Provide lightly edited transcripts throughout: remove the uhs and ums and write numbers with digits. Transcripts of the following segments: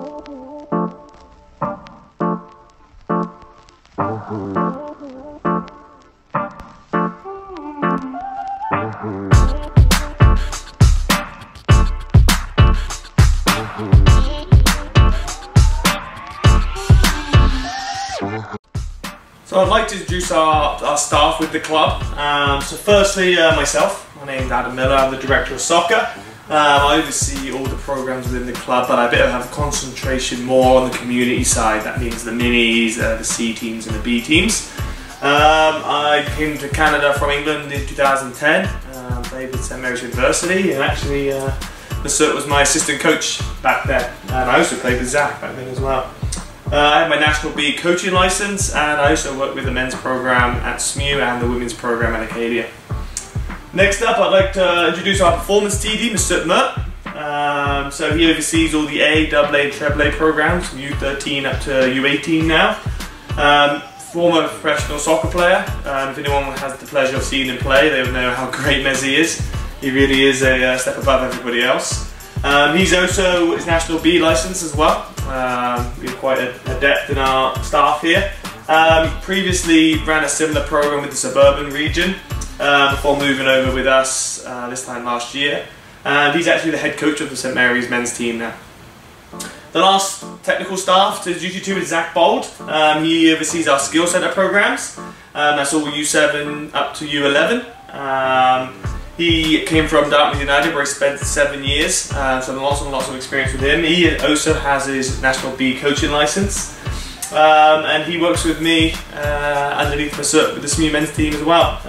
So I'd like to introduce our staff with the club. So firstly, myself, my name's Adam Miller, I'm the Director of Soccer. I oversee all the programs within the club, but I have a concentration more on the community side. That means the minis, the C teams and the B teams. I came to Canada from England in 2010, played with St Mary's University, and actually Masut was my assistant coach back then. And I also played with Zach back then as well. I have my National B coaching licence, and I also work with the men's programme at SMU and the women's programme at Acadia. Next up, I'd like to introduce our performance TD, Mr. Mert. So he oversees all the A, AA and treble A programmes from U13 up to U18 now. Former professional soccer player. If anyone has the pleasure of seeing him play, they would know how great Messi is. He really is a step above everybody else. He's also his National B licence as well. We're quite adept in our staff here. Previously ran a similar program with the suburban region before moving over with us this time last year. And he's actually the head coach of the St Mary's men's team now. The last technical staff to duty to is Zach Bold. He oversees our skill centre programs. That's all U7 up to U11. He came from Dartmouth United where he spent 7 years, so lots and lots of experience with him. He also has his National B coaching licence, and he works with me underneath Masut with the SMU men's team as well.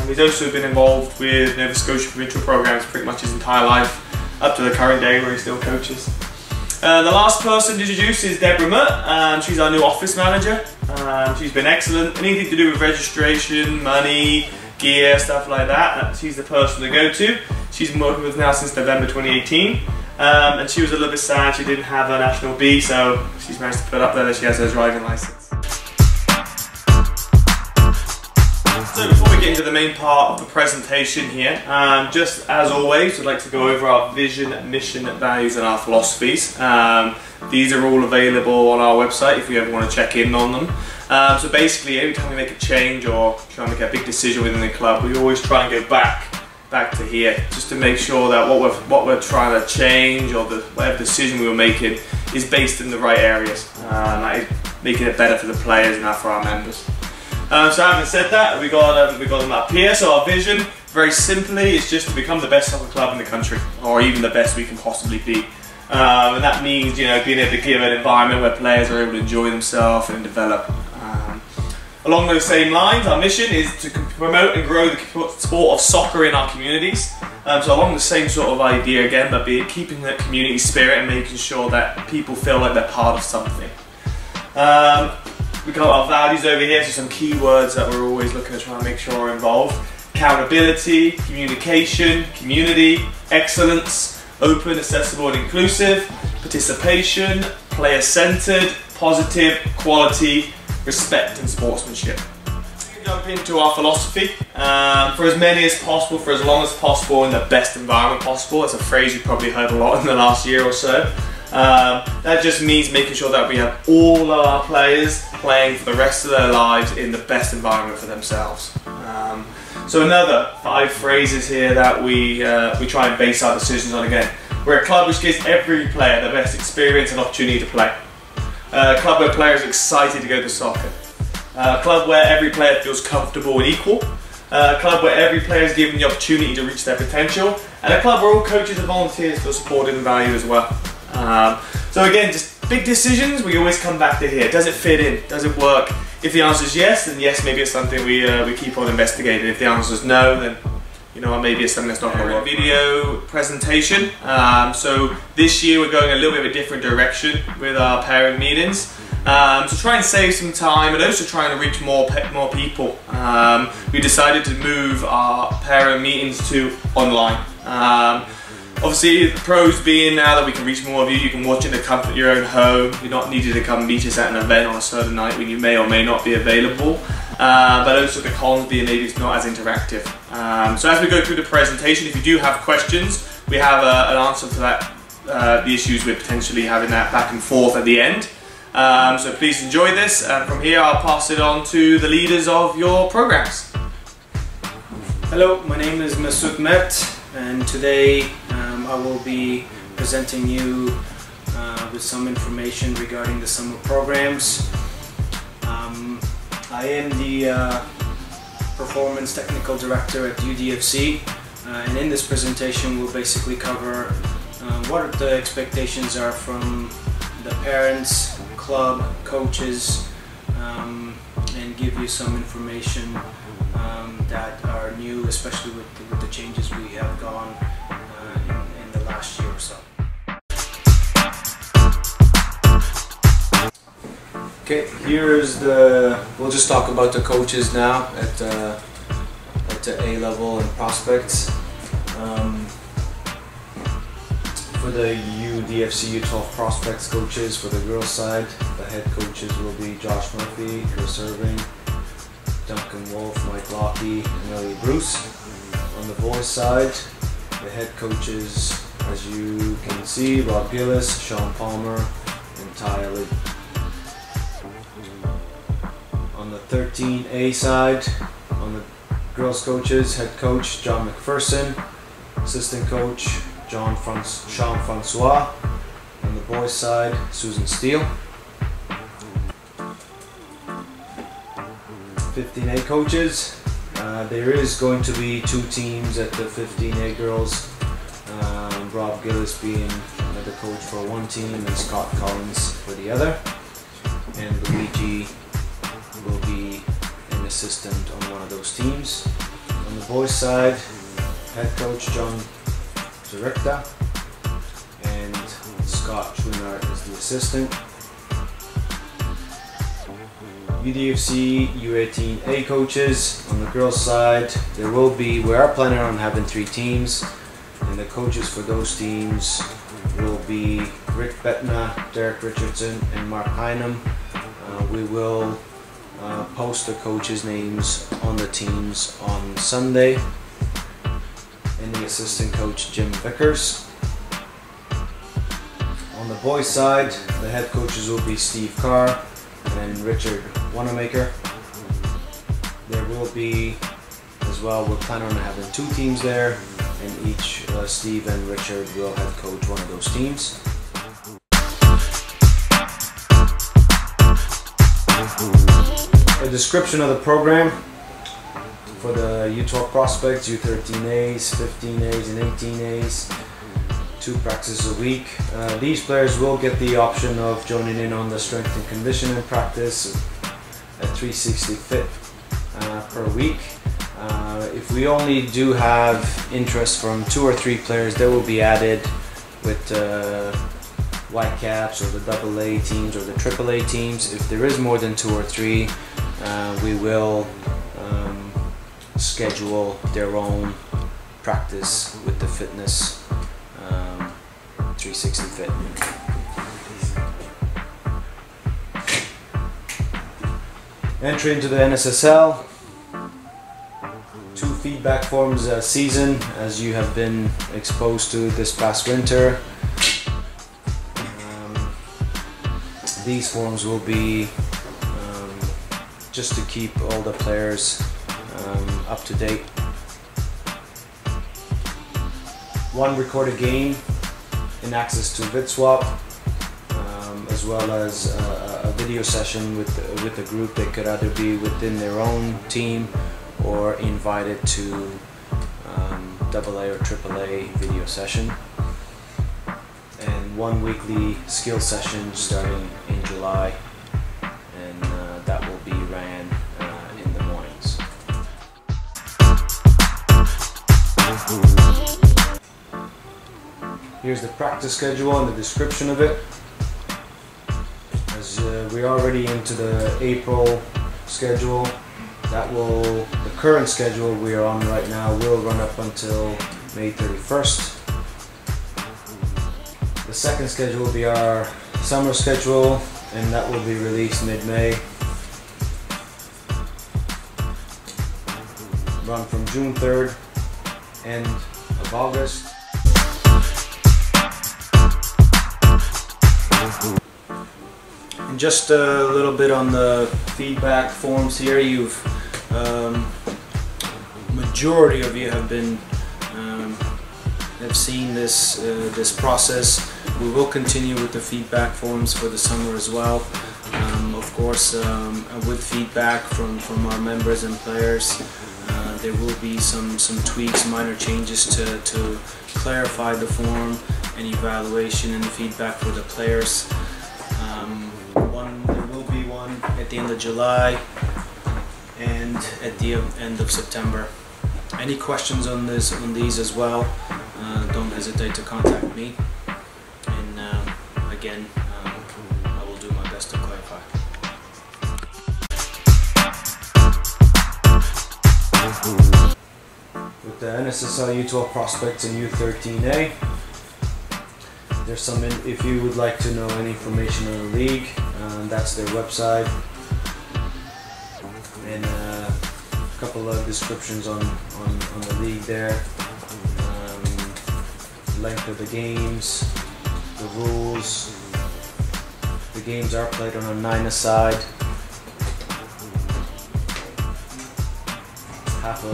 He's also been involved with Nova Scotia provincial programmes pretty much his entire life, up to the current day where he still coaches. The last person to introduce is Deborah Mert. She's our new office manager. She's been excellent. Anything to do with registration, money, gear, stuff like that, she's the person to go to. She's been working with us now since November 2018, and she was a little bit sad she didn't have her National B, so she's managed to put up there that she has her driving licence. So before we get into the main part of the presentation here, just as always, we'd like to go over our vision, mission, values and our philosophies. These are all available on our website if you ever want to check in on them. So basically, every time we make a change or try and make a big decision within the club, we always try and go back to here, just to make sure that what we're trying to change or whatever decision we were making is based in the right areas, like making it better for the players and for our members. So having said that, we got them up here. So our vision, very simply, is just to become the best soccer club in the country, or even the best we can possibly be. And that means, you know, being able to give an environment where players are able to enjoy themselves and develop. Along those same lines, our mission is to promote and grow the sport of soccer in our communities. So along the same sort of idea again, but keeping that community spirit and making sure that people feel like they're part of something. We've got our values over here, so some key words that we're always looking to try and make sure are involved. Accountability, communication, community, excellence, open, accessible and inclusive, participation, player-centered, positive, quality, respect and sportsmanship. We jump into our philosophy. For as many as possible, for as long as possible, in the best environment possible. That's a phrase you've probably heard a lot in the last year or so. That just means making sure that we have all of our players playing for the rest of their lives in the best environment for themselves. So another 5 phrases here that we try and base our decisions on again. We're a club which gives every player the best experience and opportunity to play. A club where players are excited to go to soccer. A club where every player feels comfortable and equal. A club where every player is given the opportunity to reach their potential. And a club where all coaches and volunteers feel supported and valued as well. So again, just big decisions, we always come back to here. Does it fit in? Does it work? If the answer is yes, then yes, maybe it's something we keep on investigating. If the answer is no, then you know, maybe it's something that's not going to work. Video presentation. So this year we're going a little bit of a different direction with our parent meetings. To try and save some time and also trying to reach more people. We decided to move our parent meetings to online. Obviously, the pros being now that we can reach more of you, you can watch it in the comfort of your own home. You're not needed to come meet us at an event on a certain night when you may or may not be available. But also the cons being maybe it's not as interactive. So as we go through the presentation, if you do have questions, we have an answer to that the issues with potentially having that back and forth at the end. So please enjoy this, and from here I'll pass it on to the leaders of your programs. Hello, my name is Masoud Met, and today I will be presenting you with some information regarding the summer programs. I am the Performance Technical Director at UDFC, and in this presentation we'll basically cover what the expectations are from the parents, club, coaches, and give you some information that are new, especially with the changes we have gone in the last year or so. Okay, we'll just talk about the coaches now at the A level and prospects. For the UDFC U12Prospects coaches, for the girls side, the head coaches will be Josh Murphy, Chris Irving, Duncan Wolf, Mike Lockie, and Elliot Bruce. On the boys side, the head coaches, as you can see, Rob Gillis, Sean Palmer, and Ty Ali. On the 13A side, on the girls coaches, head coach John McPherson, assistant coach Sean Francois. On the boys side, Susan Steele. 15A coaches, there is going to be 2 teams at the 15A girls, Rob Gillis being the coach for one team and Scott Collins for the other, and Luigi will be an assistant on one of those teams. On the boys side, head coach John Zerikta and Scott Schwinart is the assistant. UDFC U18 A coaches, on the girls side, we are planning on having 3 teams, and the coaches for those teams will be Rick Bettner, Derek Richardson, and Mark Heinem. We will post the coaches' names on the teams on Sunday, and the assistant coach Jim Vickers. On the boys' side, the head coaches will be Steve Carr and Richard Wanamaker. There will be, as well, we're planning on having 2 teams there, and each Steve and Richard will head coach one of those teams. A description of the program for the U12Prospects, U13As, 15As, and 18As. 2 practices a week. These players will get the option of joining in on the strength and conditioning practice at 360 fit per week. If we only do have interest from 2 or 3 players, they will be added with white caps or the AA teams or the AAA teams. If there is more than 2 or 3, we will schedule their own practice with the fitness 360 fit. Entry into the NSSL. 2 feedback forms a season, as you have been exposed to this past winter. These forms will be just to keep all the players up to date. 1 recorded game in access to VidSwap, as well as a video session with the group. They could either be within their own team or invited to AA or AAA video session. And 1 weekly skill session starting in July, and that will be ran in the mornings. Here's the practice schedule and the description of it. As we're already into the April schedule, the current schedule we are on right now will run up until May 31st. The second schedule will be our summer schedule, and that will be released mid-May. Run from June 3rd, end of August. just a little bit on the feedback forms here. You've majority of you have been have seen this this process. We will continue with the feedback forms for the summer as well. Of course, with feedback from our members and players, there will be some tweaks, minor changes to clarify the form and evaluation and feedback for the players. There will be one at the end of July and at the end of September. Any questions on these as well, don't hesitate to contact me, and again, I will do my best to clarify. With the NSSL U12Prospects and U13A, there's some, if you would like to know any information on the league, that's their website, and a couple of descriptions on the league there, length of the games, the rules. The games are played on a 9-a-side, half a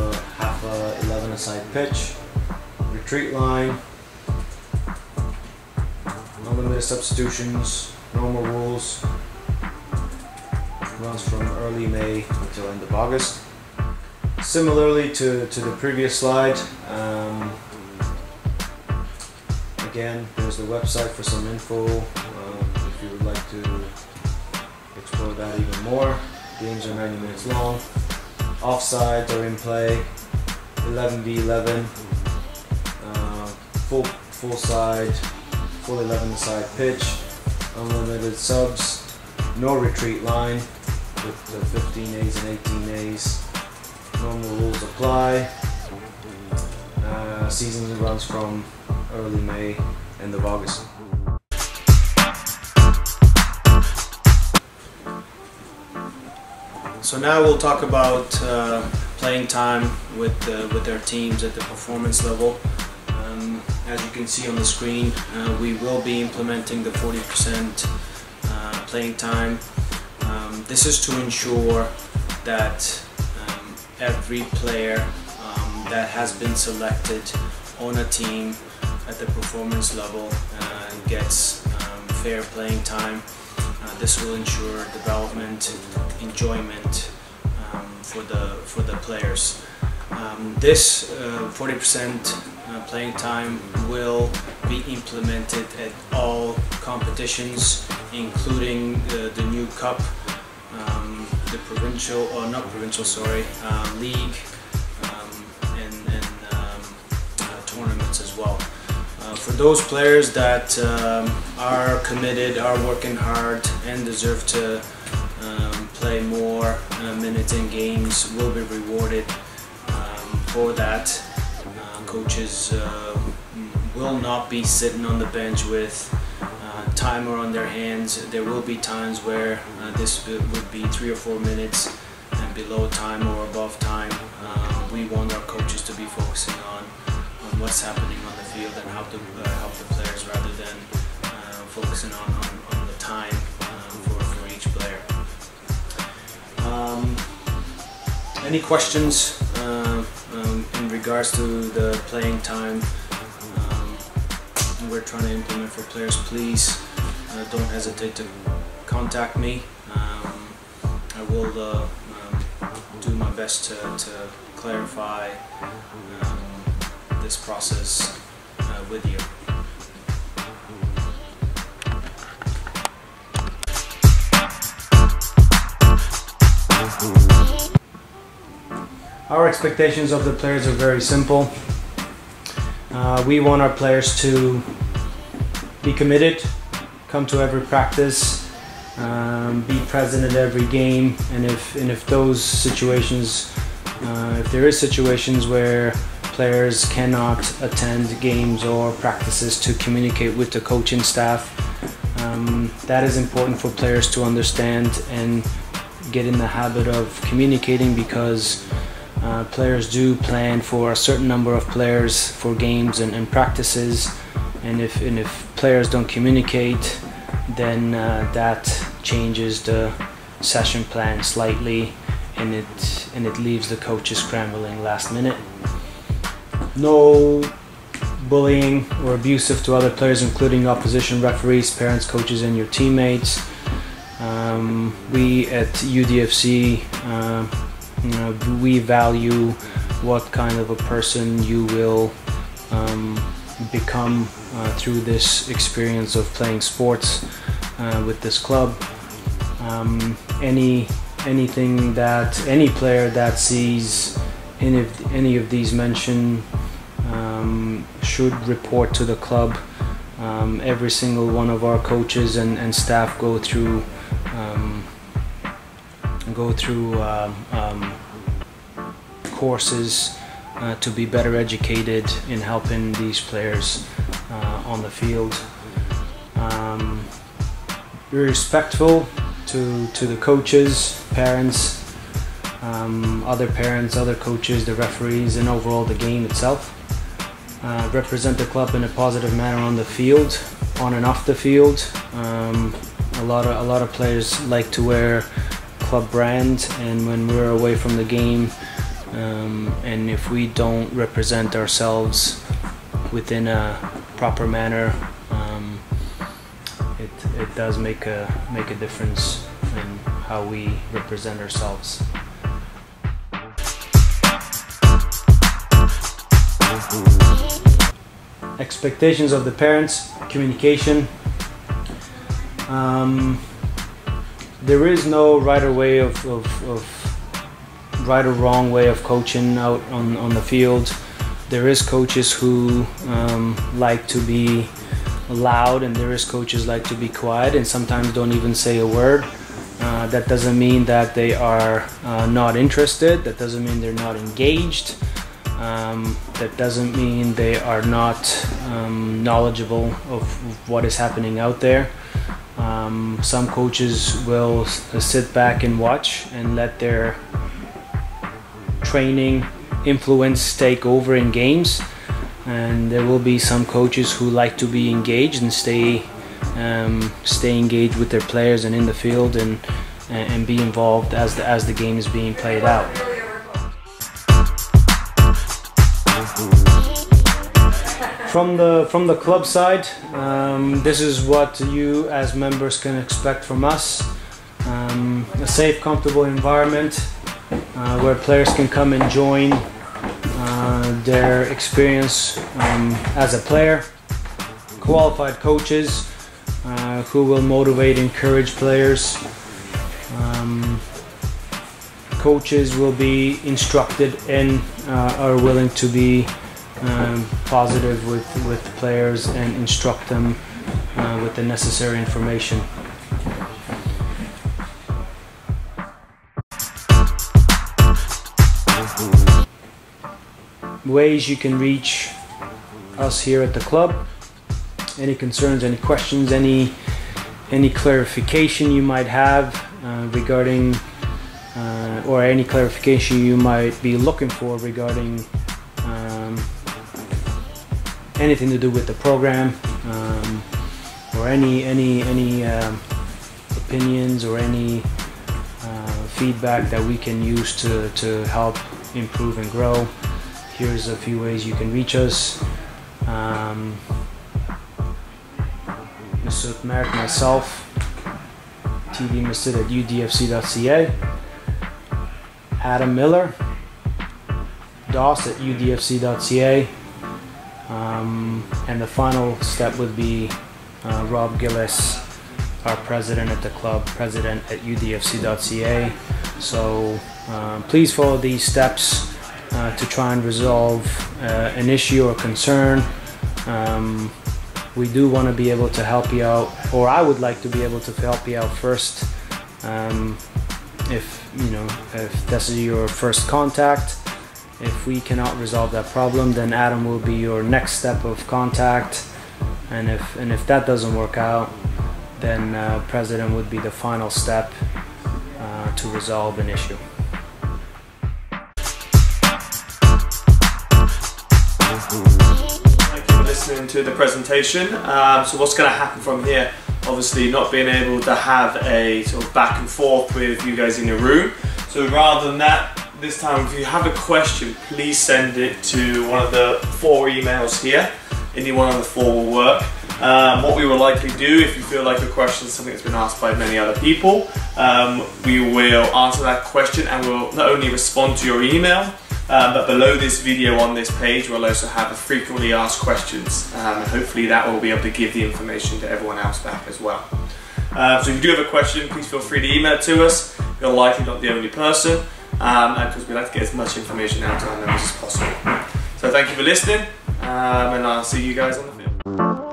11-a-side pitch, retreat line, unlimited substitutions, normal rules, runs from early May until end of August. Similarly to the previous slide, again, there's the website for some info if you would like to explore that even more. Games are 90 minutes long. Offsides are in play. 11v11, full side, full 11-side pitch, unlimited subs, no retreat line with the 15As and 18As. Normal rules apply. Season runs from early May, end of August. So now we'll talk about playing time with our teams at the performance level. As you can see on the screen, we will be implementing the 40% playing time. This is to ensure that every player that has been selected on a team at the performance level gets fair playing time. This will ensure development, enjoyment for the players. This 40% playing time will be implemented at all competitions, including the new cup, the provincial, or not provincial, sorry, league, and tournaments as well. For those players that are committed, are working hard, and deserve to play more minutes in games, will be rewarded for that. Coaches will not be sitting on the bench with timer on their hands. There will be times where this would be 3 or 4 minutes and below time or above time. We want our coaches to be focusing on what's happening on the field and how to help the players, rather than focusing on the time for each player. Any questions in regards to the playing time we're trying to implement for players? Please don't hesitate to contact me. I will do my best to clarify this process with you. Our expectations of the players are very simple. We want our players to be committed, come to every practice, be present at every game, and if those situations, if there is situations where players cannot attend games or practices, to communicate with the coaching staff. That is important for players to understand and get in the habit of communicating, because players do plan for a certain number of players for games and practices, and if players don't communicate, then that changes the session plan slightly, and it leaves the coaches scrambling last minute. No bullying or abusive to other players, including opposition referees, parents, coaches, and your teammates. We at UDFC, we value what kind of a person you will become through this experience of playing sports with this club. Anything that any player that sees any of these mentioned should report to the club. Every single one of our coaches and staff go through courses to be better educated in helping these players on the field. We're respectful to the coaches, parents, other coaches, the referees, and overall the game itself. Represent the club in a positive manner on the field, on and off the field. A lot of players like to wear club brand, and when we're away from the game, and if we don't represent ourselves within a proper manner, it does make a difference in how we represent ourselves. Expectations of the parents, communication. There is no right or wrong way of coaching out on the field. There is coaches who like to be loud, and there is coaches like to be quiet and sometimes don't even say a word. That doesn't mean that they are not interested. That doesn't mean they're not engaged. That doesn't mean they are not knowledgeable of what is happening out there. Some coaches will sit back and watch and let their training influence take over in games, and there will be some coaches who like to be engaged and stay engaged with their players and in the field and be involved as the game is being played out. From the club side, this is what you as members can expect from us. A safe, comfortable environment where players can come and join their experience as a player. Qualified coaches who will motivate, encourage players. Coaches will be instructed and are willing to be positive with players and instruct them with the necessary information. Ways you can reach us here at the club. Any concerns, any questions, any clarification you might have regarding or any clarification you might be looking for regarding anything to do with the program, or any opinions or any feedback that we can use to help improve and grow. Here's a few ways you can reach us. Mr. Merrick, myself, TV Mr. at UDFC.ca, Adam Miller, DOS at UDFC.ca, and the final step would be Rob Gillis, our president at the club, president at UDFC.ca. So please follow these steps to try and resolve an issue or concern. We do want to be able to help you out, or I would like to be able to help you out first. If this is your first contact, if we cannot resolve that problem, then Adam will be your next step of contact, and if that doesn't work out, then President would be the final step to resolve an issue. Thank you for listening to the presentation. So what's going to happen from here? obviously not being able to have a sort of back and forth with you guys in your room. So rather than that, this time if you have a question, please send it to one of the 4 emails here. Any one of the 4 will work. What we will likely do, if you feel like a question is something that's been asked by many other people, we will answer that question and we'll not only respond to your email, but below this video on this page we'll also have a frequently asked questions, and hopefully that will be able to give the information to everyone else back as well. So if you do have a question, please feel free to email it to us. You're likely not the only person, because we like to get as much information out to our members as possible. So thank you for listening, and I'll see you guys on the field.